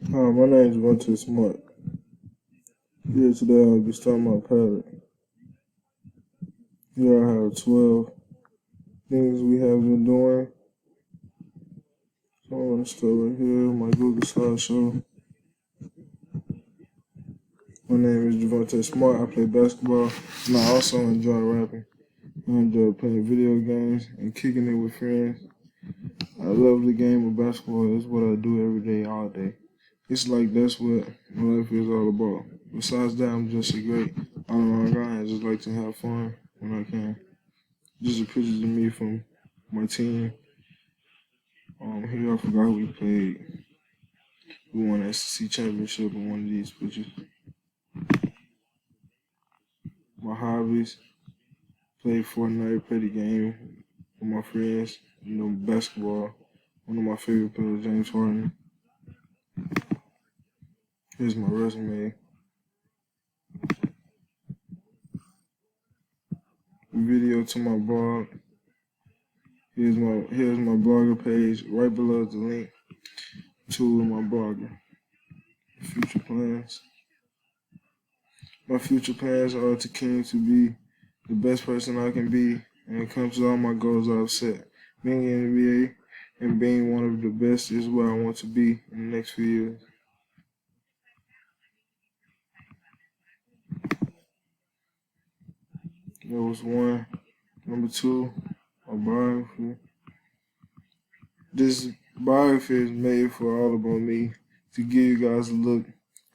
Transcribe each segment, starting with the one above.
Hi, my name is Vontae Smart. Here today I'll be starting my palette. Here I have 12 things we have been doing. So I'm going to start right here, my Google slideshow. My name is Javante Smart. I play basketball and I also enjoy rapping. I enjoy playing video games and kicking it with friends. I love the game of basketball. It's what I do every day, all day. It's like that's what my life is all about. Besides that, I'm just a great all-around guy. I just like to have fun when I can. Just a pictures of me from my team. Here I forgot who we played. We won the SEC championship in one of these pictures. My hobbies: play Fortnite, play the game with my friends. Basketball. One of my favorite players, James Harden. Here's my resume. Video to my blog. Here's my blogger page. Right below is the link to my blogger. Future plans. My future plans are to continue to be the best person I can be, and it comes to all my goals I've set. Being in the NBA and being one of the best is where I want to be in the next few years. That was one. Number two, my biography. This biography is made for all about me, to give you guys a look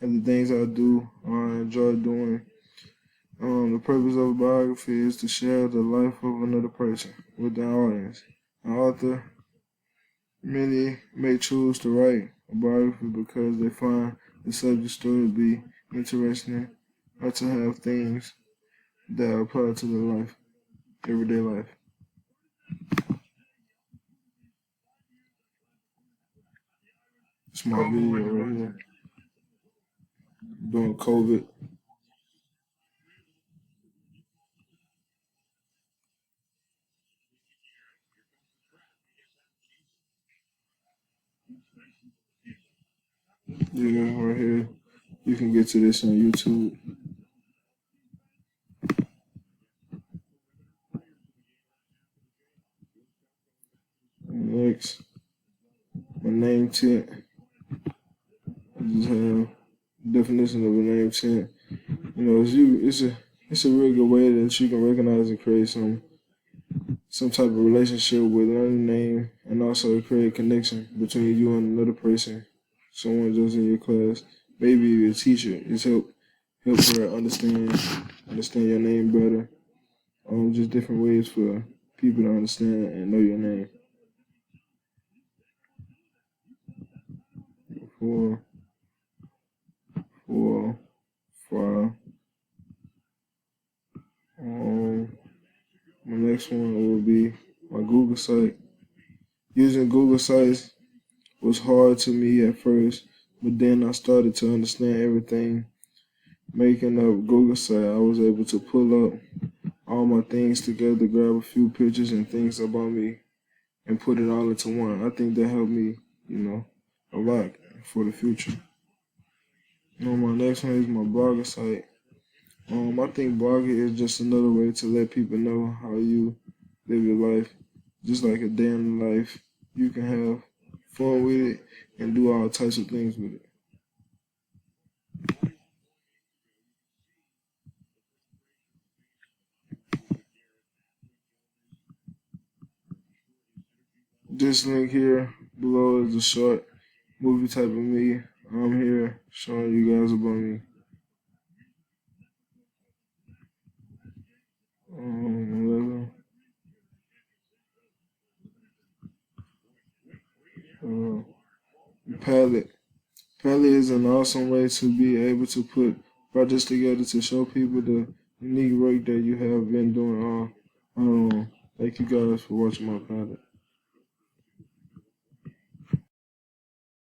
at the things I do, I enjoy doing. The purpose of a biography is to share the life of another person with the audience. An author, many may choose to write a biography because they find the subject story to be interesting or to have things that apply to their life, everyday life. It's my video right here. During COVID. Yeah, right here. You can get to this on YouTube. Next, my name tint. I just have definition of a name tint. It's a real good way that you can recognize and create some type of relationship with another name, and also create a connection between you and another person, someone just in your class, maybe your teacher. It's help her understand your name better. Just different ways for people to understand and know your name. Four, 5. My next one will be my Google site. Using Google sites was hard to me at first, but then I started to understand everything. Making up Google site, I was able to pull up all my things together, grab a few pictures and things about me, and put it all into one. I think that helped me, a lot for the future. My next one is my blogger site. I think blogging is just another way to let people know how you live your life. Just like a day in life, you can have fun with it and do all types of things with it. This link here below is a short movie type of me. I'm here showing you guys about me. 11. Palette. Palette is an awesome way to be able to put projects together to show people the unique work that you have been doing. Thank you guys for watching my palette.